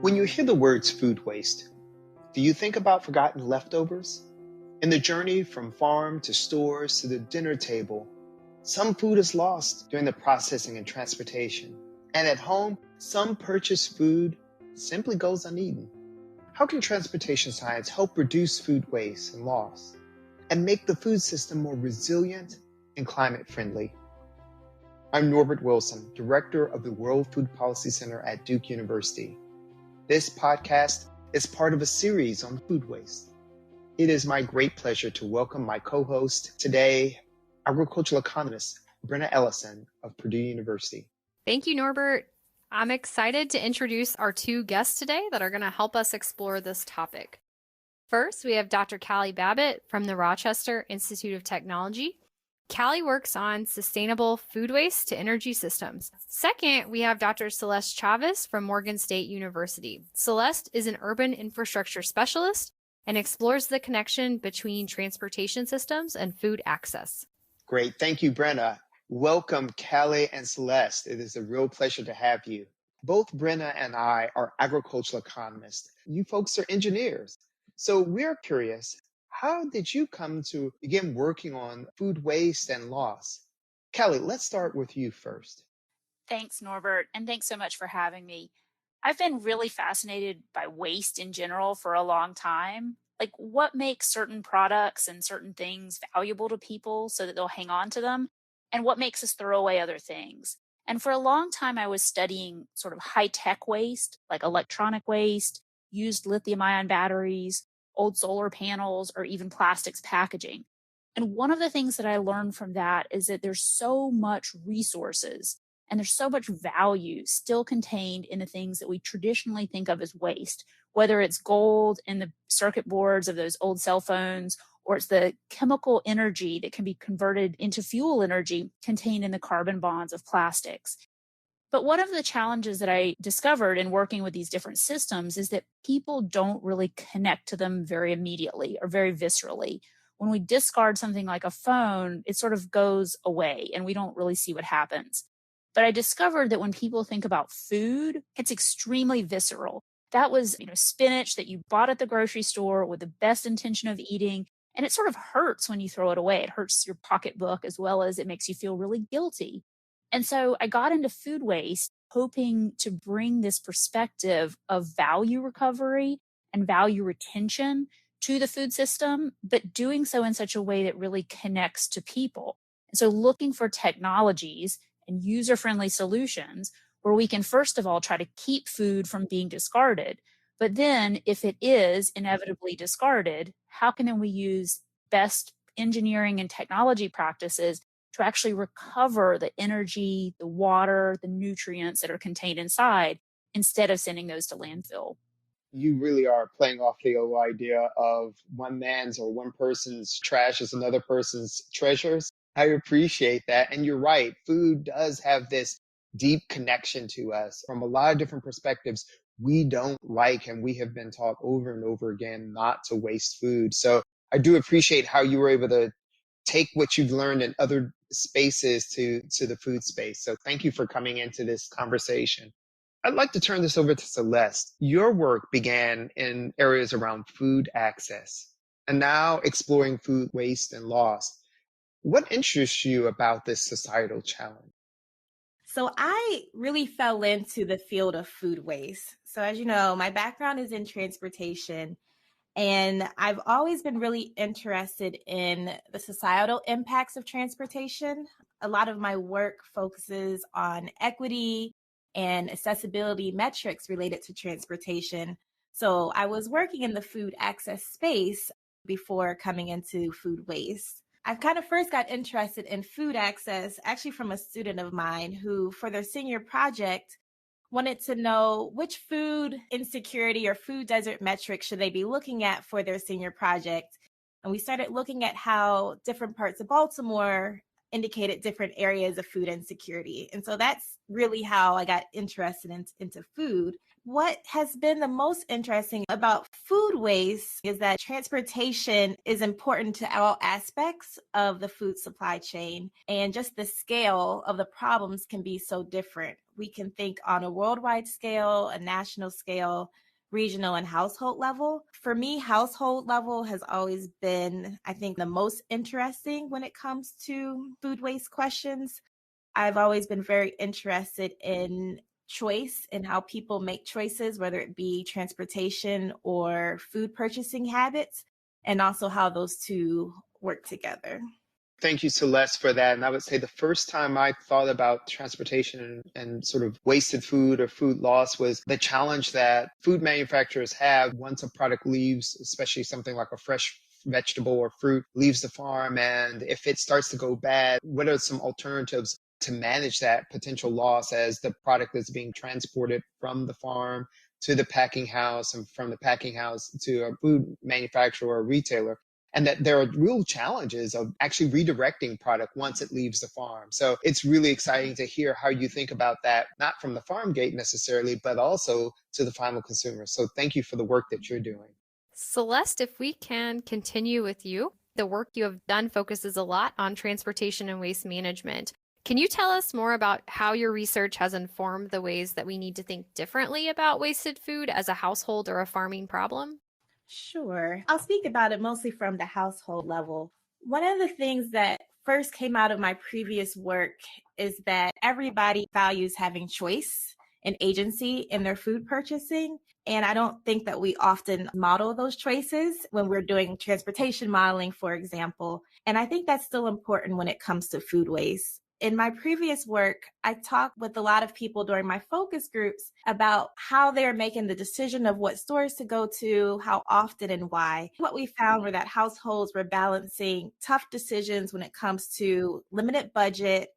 When you hear the words food waste, do you think about forgotten leftovers? In the journey from farm to stores to the dinner table, some food is lost during the processing and transportation. And at home, some purchased food simply goes uneaten. How can transportation science help reduce food waste and loss and make the food system more resilient and climate friendly? I'm Norbert Wilson, Director of the World Food Policy Center at Duke University. This podcast is part of a series on food waste. It is my great pleasure to welcome my co-host today, agricultural economist Brenna Ellison of Purdue University. Thank you, Norbert. I'm excited to introduce our two guests today that are going to help us explore this topic. First, we have Dr. Callie Babbitt from the Rochester Institute of Technology. Callie works on sustainable food waste to energy systems. Second, we have Dr. Celeste Chavez from Morgan State University. Celeste is an urban infrastructure specialist and explores the connection between transportation systems and food access. Great. Thank you, Brenna. Welcome, Callie and Celeste. It is a real pleasure to have you. Both Brenna and I are agricultural economists. You folks are engineers. So we're curious, how did you come to begin working on food waste and loss? Callie, let's start with you first. Thanks, Norbert, and thanks so much for having me. I've been really fascinated by waste in general for a long time. Like, what makes certain products and certain things valuable to people so that they'll hang on to them, and what makes us throw away other things. And for a long time, I was studying sort of high-tech waste, like electronic waste, used lithium-ion batteries, old solar panels, or even plastics packaging. And one of the things that I learned from that is that there's so much resources and there's so much value still contained in the things that we traditionally think of as waste, whether it's gold in the circuit boards of those old cell phones, or it's the chemical energy that can be converted into fuel energy contained in the carbon bonds of plastics. But one of the challenges that I discovered in working with these different systems is that people don't really connect to them very immediately or very viscerally. When we discard something like a phone, it sort of goes away and we don't really see what happens. But I discovered that when people think about food, it's extremely visceral. That was, spinach that you bought at the grocery store with the best intention of eating. And it sort of hurts when you throw it away. It hurts your pocketbook as well as it makes you feel really guilty. And so I got into food waste, hoping to bring this perspective of value recovery and value retention to the food system, but doing so in such a way that really connects to people. And so looking for technologies and user-friendly solutions where we can, first of all, try to keep food from being discarded. But then if it is inevitably discarded, how can we use best engineering and technology practices to actually recover the energy, the water, the nutrients that are contained inside instead of sending those to landfill? You really are playing off the old idea of one man's or one person's trash is another person's treasures. I appreciate that. And you're right. Food does have this deep connection to us from a lot of different perspectives. We don't like, and we have been taught over and over again not to waste food. So I do appreciate how you were able to take what you've learned in other spaces to the food space. So thank you for coming into this conversation. I'd like to turn this over to Celeste. Your work began in areas around food access and now exploring food waste and loss. What interests you about this societal challenge? So I really fell into the field of food waste. So as you know, my background is in transportation, and I've always been really interested in the societal impacts of transportation. A lot of my work focuses on equity and accessibility metrics related to transportation. So I was working in the food access space before coming into food waste. I kind of first got interested in food access actually from a student of mine who, for their senior project, wanted to know which food insecurity or food desert metrics should they be looking at for their senior project. And we started looking at how different parts of Baltimore indicated different areas of food insecurity. And so that's really how I got interested into food. What has been the most interesting about food waste is that transportation is important to all aspects of the food supply chain, and just the scale of the problems can be so different. We can think on a worldwide scale, a national scale, regional and household level. For me, household level has always been, I think, the most interesting when it comes to food waste questions. I've always been very interested in choice and how people make choices, whether it be transportation or food purchasing habits, and also how those two work together. Thank you, Celeste, for that. And I would say the first time I thought about transportation and sort of wasted food or food loss was the challenge that food manufacturers have once a product leaves, especially something like a fresh vegetable or fruit leaves the farm. And if it starts to go bad, what are some alternatives to manage that potential loss as the product is being transported from the farm to the packing house and from the packing house to a food manufacturer or retailer? And that there are real challenges of actually redirecting product once it leaves the farm. So it's really exciting to hear how you think about that, not from the farm gate necessarily, but also to the final consumer. So thank you for the work that you're doing. Celeste, if we can continue with you, the work you have done focuses a lot on transportation and waste management. Can you tell us more about how your research has informed the ways that we need to think differently about wasted food as a household or a farming problem? Sure. I'll speak about it mostly from the household level. One of the things that first came out of my previous work is that everybody values having choice and agency in their food purchasing. And I don't think that we often model those choices when we're doing transportation modeling, for example. And I think that's still important when it comes to food waste. In my previous work, I talked with a lot of people during my focus groups about how they're making the decision of what stores to go to, how often, and why. What we found were that households were balancing tough decisions when it comes to limited budget,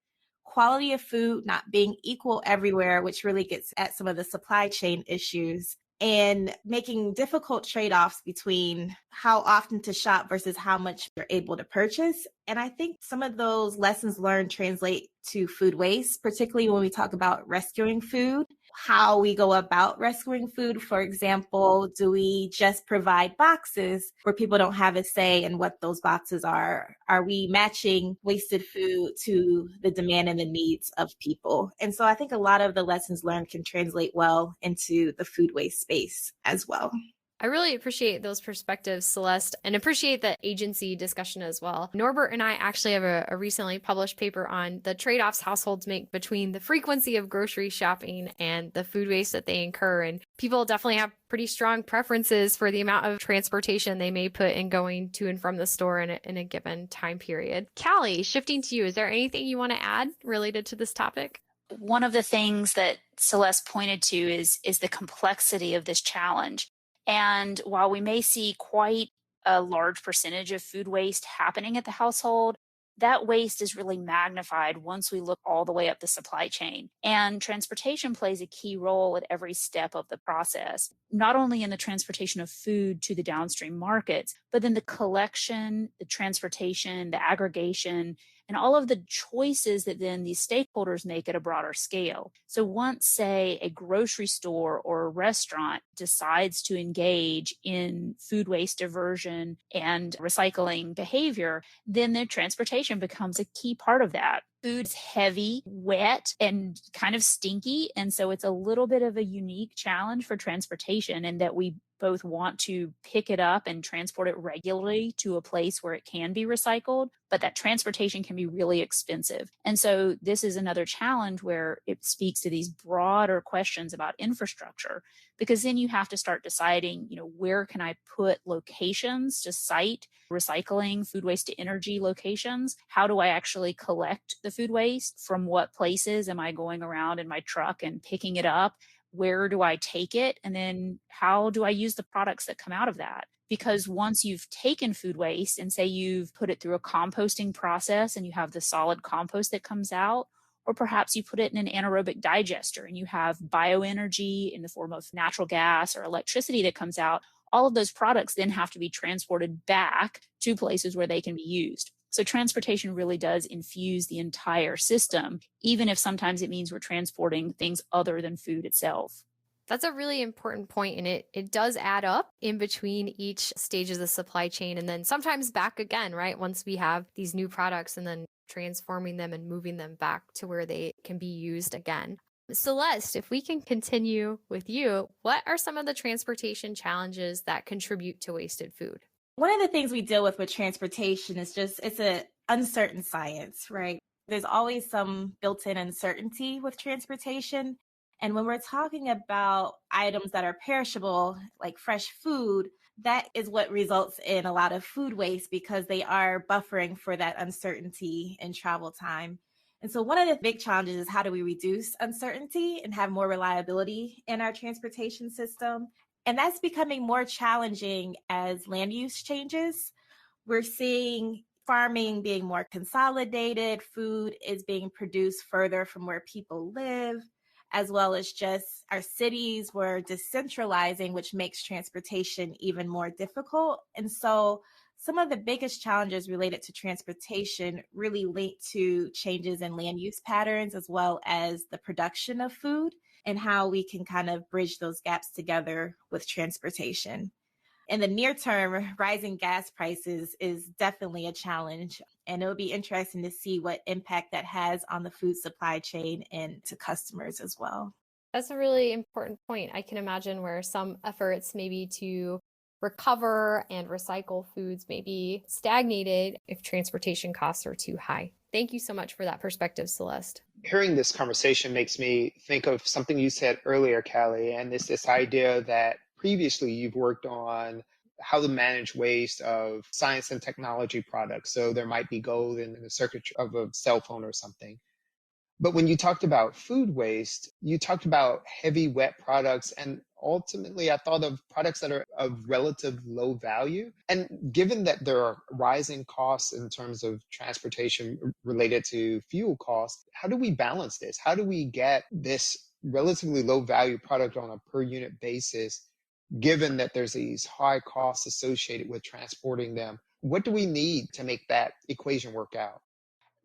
quality of food not being equal everywhere, which really gets at some of the supply chain issues, and making difficult trade-offs between how often to shop versus how much you're able to purchase. And I think some of those lessons learned translate to food waste, particularly when we talk about rescuing food, how we go about rescuing food. For example, do we just provide boxes where people don't have a say in what those boxes are? Are we matching wasted food to the demand and the needs of people? And so I think a lot of the lessons learned can translate well into the food waste space as well. I really appreciate those perspectives, Celeste, and appreciate the agency discussion as well. Norbert and I actually have a recently published paper on the trade-offs households make between the frequency of grocery shopping and the food waste that they incur. And people definitely have pretty strong preferences for the amount of transportation they may put in going to and from the store in a given time period. Callie, shifting to you, is there anything you want to add related to this topic? One of the things that Celeste pointed to is the complexity of this challenge. And while we may see quite a large percentage of food waste happening at the household, that waste is really magnified once we look all the way up the supply chain. And transportation plays a key role at every step of the process, not only in the transportation of food to the downstream markets, but then the collection, the transportation, the aggregation, and all of the choices that then these stakeholders make at a broader scale. So once, say, a grocery store or a restaurant decides to engage in food waste diversion and recycling behavior, then their transportation becomes a key part of that. Food's heavy, wet, and kind of stinky. And so it's a little bit of a unique challenge for transportation in that we both want to pick it up and transport it regularly to a place where it can be recycled, but that transportation can be really expensive. And so this is another challenge where it speaks to these broader questions about infrastructure, because then you have to start deciding, where can I put locations to site recycling, food waste to energy locations? How do I actually collect the food waste? From what places am I going around in my truck and picking it up? Where do I take it? And then how do I use the products that come out of that? Because once you've taken food waste and say you've put it through a composting process and you have the solid compost that comes out, or perhaps you put it in an anaerobic digester and you have bioenergy in the form of natural gas or electricity that comes out, all of those products then have to be transported back to places where they can be used. So transportation really does infuse the entire system, even if sometimes it means we're transporting things other than food itself. That's a really important point, and it does add up in between each stage of the supply chain, and then sometimes back again, right? Once we have these new products and then transforming them and moving them back to where they can be used again. Celeste, if we can continue with you, what are some of the transportation challenges that contribute to wasted food? One of the things we deal with transportation is just it's an uncertain science, right? There's always some built-in uncertainty with transportation. And when we're talking about items that are perishable, like fresh food, that is what results in a lot of food waste because they are buffering for that uncertainty in travel time. And so, one of the big challenges is how do we reduce uncertainty and have more reliability in our transportation system? And that's becoming more challenging as land use changes. We're seeing farming being more consolidated, food is being produced further from where people live, as well as just our cities were decentralizing, which makes transportation even more difficult. And so some of the biggest challenges related to transportation really link to changes in land use patterns, as well as the production of food and how we can kind of bridge those gaps together with transportation. In the near term, rising gas prices is definitely a challenge, and it'll be interesting to see what impact that has on the food supply chain and to customers as well. That's a really important point. I can imagine where some efforts maybe to recover and recycle foods may be stagnated if transportation costs are too high. Thank you so much for that perspective, Celeste. Hearing this conversation makes me think of something you said earlier, Callie, and it's this idea that previously you've worked on how to manage waste of science and technology products. So there might be gold in the circuitry of a cell phone or something. But when you talked about food waste, you talked about heavy wet products. And ultimately, I thought of products that are of relative low value. And given that there are rising costs in terms of transportation related to fuel costs, how do we balance this? How do we get this relatively low value product on a per unit basis, given that there's these high costs associated with transporting them? What do we need to make that equation work out?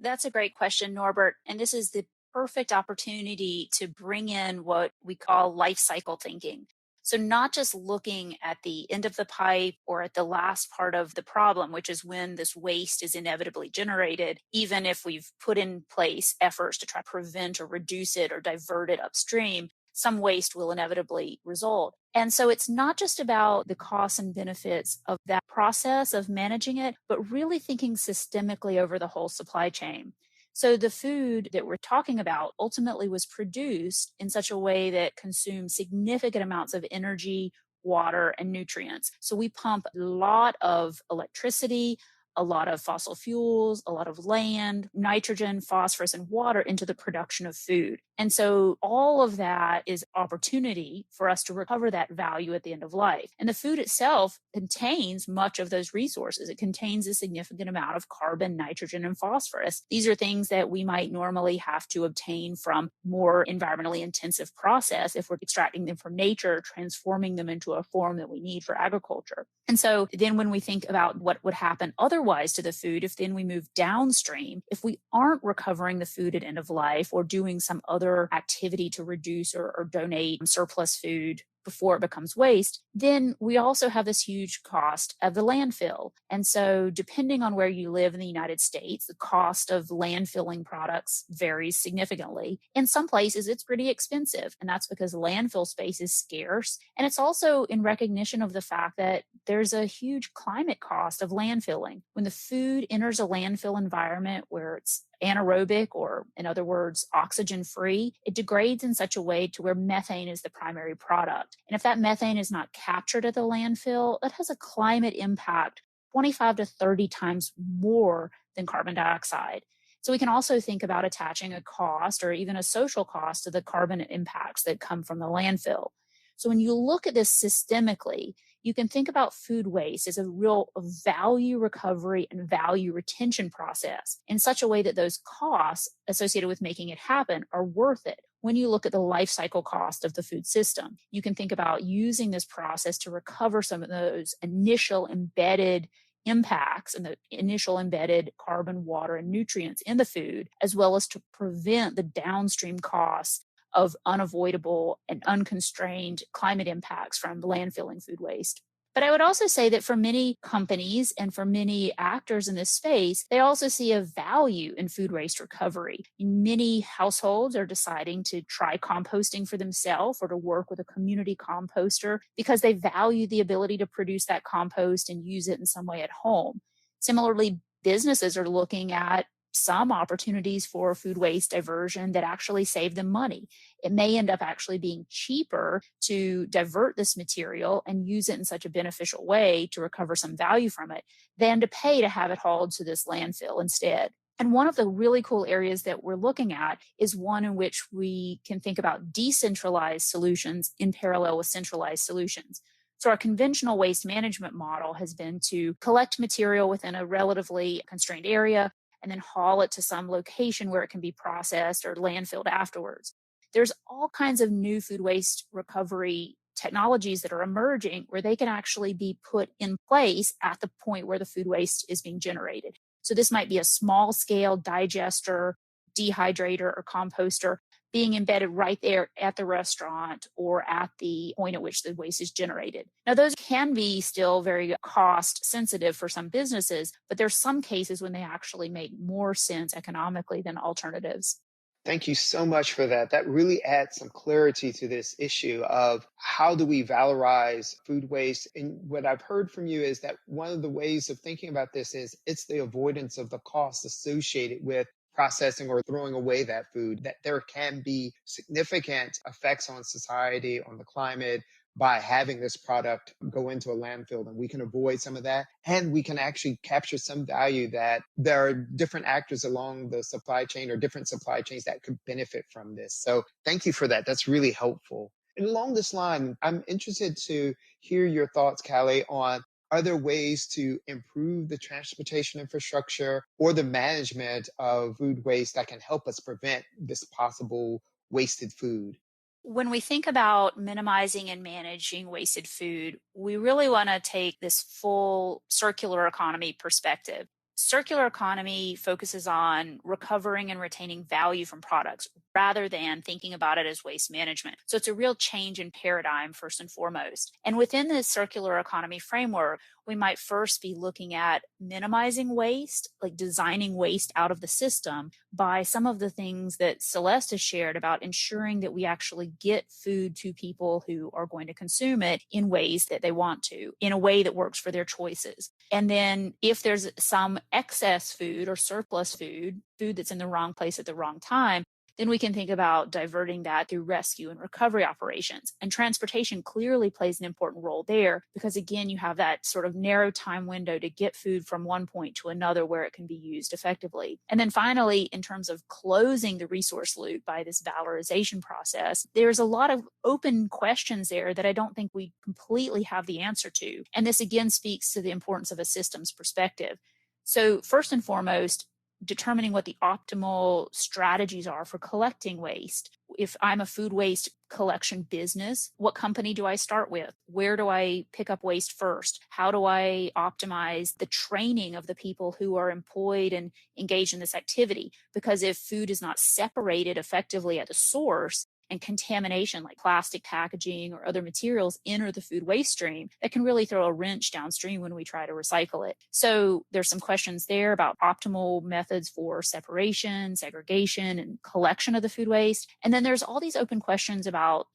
That's a great question, Norbert. And this is the perfect opportunity to bring in what we call life cycle thinking. So, not just looking at the end of the pipe or at the last part of the problem, which is when this waste is inevitably generated, even if we've put in place efforts to try to prevent or reduce it or divert it upstream, some waste will inevitably result. And so it's not just about the costs and benefits of that process of managing it, but really thinking systemically over the whole supply chain. So the food that we're talking about ultimately was produced in such a way that consumes significant amounts of energy, water, and nutrients. So we pump a lot of electricity, a lot of fossil fuels, a lot of land, nitrogen, phosphorus, and water into the production of food. And so all of that is opportunity for us to recover that value at the end of life. And the food itself contains much of those resources. It contains a significant amount of carbon, nitrogen, and phosphorus. These are things that we might normally have to obtain from more environmentally intensive process if we're extracting them from nature, transforming them into a form that we need for agriculture. And so then when we think about what would happen otherwise to the food, if then we move downstream, if we aren't recovering the food at end of life or doing some other activity to reduce or donate surplus food before it becomes waste, then we also have this huge cost of the landfill. And so depending on where you live in the United States, the cost of landfilling products varies significantly. In some places, it's pretty expensive, and that's because landfill space is scarce. And it's also in recognition of the fact that there's a huge climate cost of landfilling. When the food enters a landfill environment where it's anaerobic, or in other words, oxygen free, it degrades in such a way to where methane is the primary product. And if that methane is not captured at the landfill, that has a climate impact 25 to 30 times more than carbon dioxide. So we can also think about attaching a cost or even a social cost to the carbon impacts that come from the landfill. So when you look at this systemically, you can think about food waste as a real value recovery and value retention process in such a way that those costs associated with making it happen are worth it. When you look at the life cycle cost of the food system, you can think about using this process to recover some of those initial embedded impacts and the initial embedded carbon, water, and nutrients in the food, as well as to prevent the downstream costs of unavoidable and unconstrained climate impacts from landfilling food waste. But I would also say that for many companies and for many actors in this space, they also see a value in food waste recovery. Many households are deciding to try composting for themselves or to work with a community composter because they value the ability to produce that compost and use it in some way at home. Similarly, businesses are looking at some opportunities for food waste diversion that actually save them money. It may end up actually being cheaper to divert this material and use it in such a beneficial way to recover some value from it than to pay to have it hauled to this landfill instead. And one of the really cool areas that we're looking at is one in which we can think about decentralized solutions in parallel with centralized solutions. So our conventional waste management model has been to collect material within a relatively constrained area and then haul it to some location where it can be processed or landfilled afterwards. There's all kinds of new food waste recovery technologies that are emerging where they can actually be put in place at the point where the food waste is being generated. So this might be a small scale digester, dehydrator, or composter being embedded right there at the restaurant or at the point at which the waste is generated. Now, those can be still very cost sensitive for some businesses, but there's some cases when they actually make more sense economically than alternatives. Thank you so much for that. That really adds some clarity to this issue of how do we valorize food waste? And what I've heard from you is that one of the ways of thinking about this is it's the avoidance of the costs associated with processing or throwing away that food, that there can be significant effects on society, on the climate, by having this product go into a landfill, and we can avoid some of that. And we can actually capture some value that there are different actors along the supply chain or different supply chains that could benefit from this. So thank you for that. That's really helpful. And along this line, I'm interested to hear your thoughts, Callie, on are there ways to improve the transportation infrastructure or the management of food waste that can help us prevent this possible wasted food? When we think about minimizing and managing wasted food, we really want to take this full circular economy perspective. Circular economy focuses on recovering and retaining value from products rather than thinking about it as waste management. So it's a real change in paradigm, first and foremost. And within this circular economy framework, we might first be looking at minimizing waste, like designing waste out of the system by some of the things that Celeste has shared about ensuring that we actually get food to people who are going to consume it in ways that they want to, in a way that works for their choices. And then if there's some excess food or surplus food that's in the wrong place at the wrong time, then we can think about diverting that through rescue and recovery operations. And transportation clearly plays an important role there because, again, you have that sort of narrow time window to get food from one point to another where it can be used effectively. And then finally, in terms of closing the resource loop by this valorization process, there's a lot of open questions there that I don't think we completely have the answer to. And this, again, speaks to the importance of a systems perspective. So first and foremost, determining what the optimal strategies are for collecting waste. If I'm a food waste collection business, what company do I start with? Where do I pick up waste first? How do I optimize the training of the people who are employed and engaged in this activity? Because if food is not separated effectively at the source, and contamination like plastic packaging or other materials enter the food waste stream, that can really throw a wrench downstream when we try to recycle it. So there's some questions there about optimal methods for separation, segregation, and collection of the food waste. And then there's all these open questions about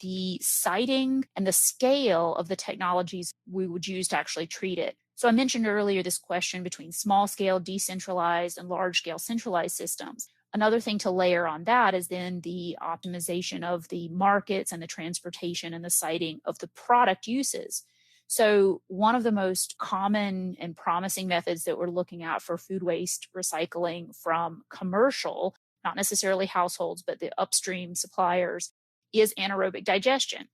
the siting and the scale of the technologies we would use to actually treat it. So I mentioned earlier this question between small scale decentralized and large scale centralized systems. Another thing to layer on that is then the optimization of the markets and the transportation and the siting of the product uses. So one of the most common and promising methods that we're looking at for food waste recycling from commercial, not necessarily households, but the upstream suppliers, is anaerobic digestion.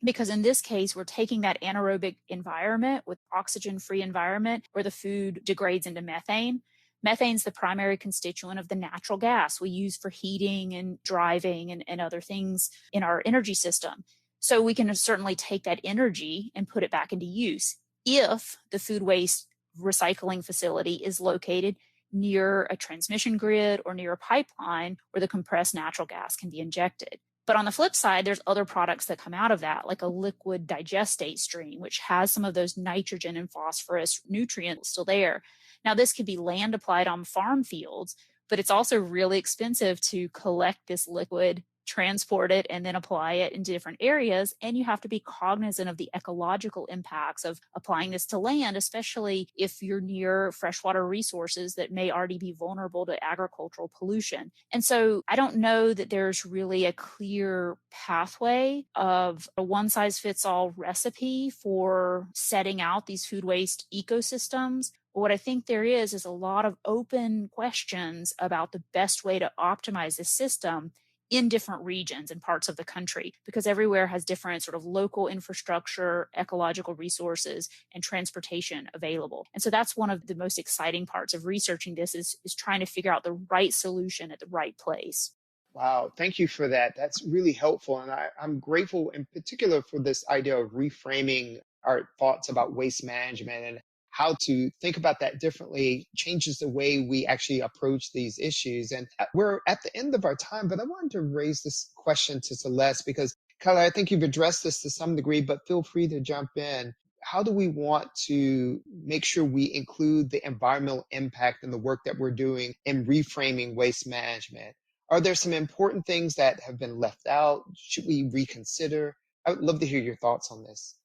Because in this case, we're taking that anaerobic environment with oxygen-free environment where the food degrades into methane. Methane is the primary constituent of the natural gas we use for heating and driving and other things in our energy system. So we can certainly take that energy and put it back into use if the food waste recycling facility is located near a transmission grid or near a pipeline where the compressed natural gas can be injected. But on the flip side, there's other products that come out of that, like a liquid digestate stream, which has some of those nitrogen and phosphorus nutrients still there. Now, this could be land applied on farm fields, but it's also really expensive to collect this liquid, transport it, and then apply it into different areas. And you have to be cognizant of the ecological impacts of applying this to land, especially if you're near freshwater resources that may already be vulnerable to agricultural pollution. And so I don't know that there's really a clear pathway of a one-size-fits-all recipe for setting out these food waste ecosystems. But what I think there is a lot of open questions about the best way to optimize this system in different regions and parts of the country, because everywhere has different sort of local infrastructure, ecological resources, and transportation available. And so that's one of the most exciting parts of researching this is trying to figure out the right solution at the right place. Wow, thank you for that. That's really helpful. And I'm grateful in particular for this idea of reframing our thoughts about waste management and how to think about that differently changes the way we actually approach these issues. And we're at the end of our time, but I wanted to raise this question to Celeste because, Kylie, I think you've addressed this to some degree, but feel free to jump in. How do we want to make sure we include the environmental impact in the work that we're doing in reframing waste management? Are there some important things that have been left out? Should we reconsider? I would love to hear your thoughts on this.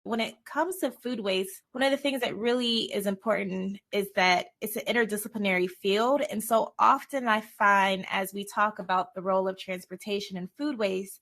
When it comes to food waste, one of the things that really is important is that it's an interdisciplinary field. And so often I find as we talk about the role of transportation and food waste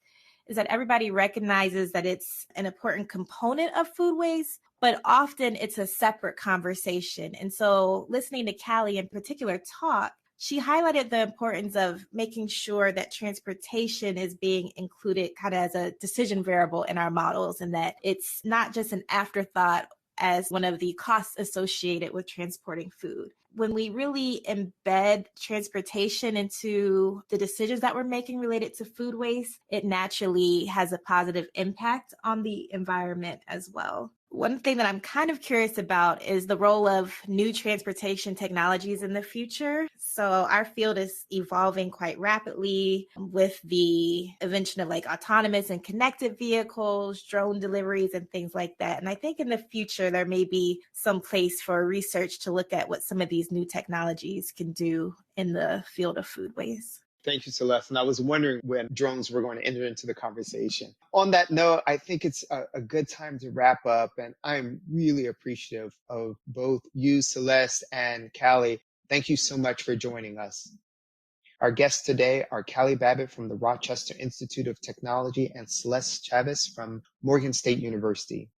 is that everybody recognizes that it's an important component of food waste, but often it's a separate conversation. And so listening to Callie in particular talk, she highlighted the importance of making sure that transportation is being included kind of as a decision variable in our models and that it's not just an afterthought as one of the costs associated with transporting food. When we really embed transportation into the decisions that we're making related to food waste, it naturally has a positive impact on the environment as well. One thing that I'm kind of curious about is the role of new transportation technologies in the future. So our field is evolving quite rapidly with the invention of like autonomous and connected vehicles, drone deliveries, and things like that. And I think in the future, there may be some place for research to look at what some of these new technologies can do in the field of food waste. Thank you, Celeste. And I was wondering when drones were going to enter into the conversation. On that note, I think it's a good time to wrap up. And I'm really appreciative of both you, Celeste, and Callie. Thank you so much for joining us. Our guests today are Callie Babbitt from the Rochester Institute of Technology and Celeste Chavez from Morgan State University.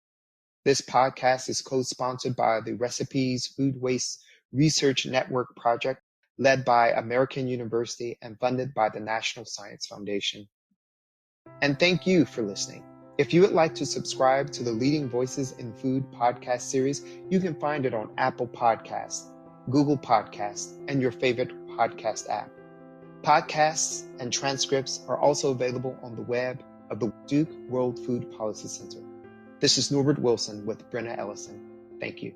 This podcast is co-sponsored by the Recipes Food Waste Research Network Project, led by American University and funded by the National Science Foundation. And thank you for listening. If you would like to subscribe to the Leading Voices in Food podcast series, you can find it on Apple Podcasts, Google Podcasts, and your favorite podcast app. Podcasts and transcripts are also available on the web of the Duke World Food Policy Center. This is Norbert Wilson with Brenna Ellison. Thank you.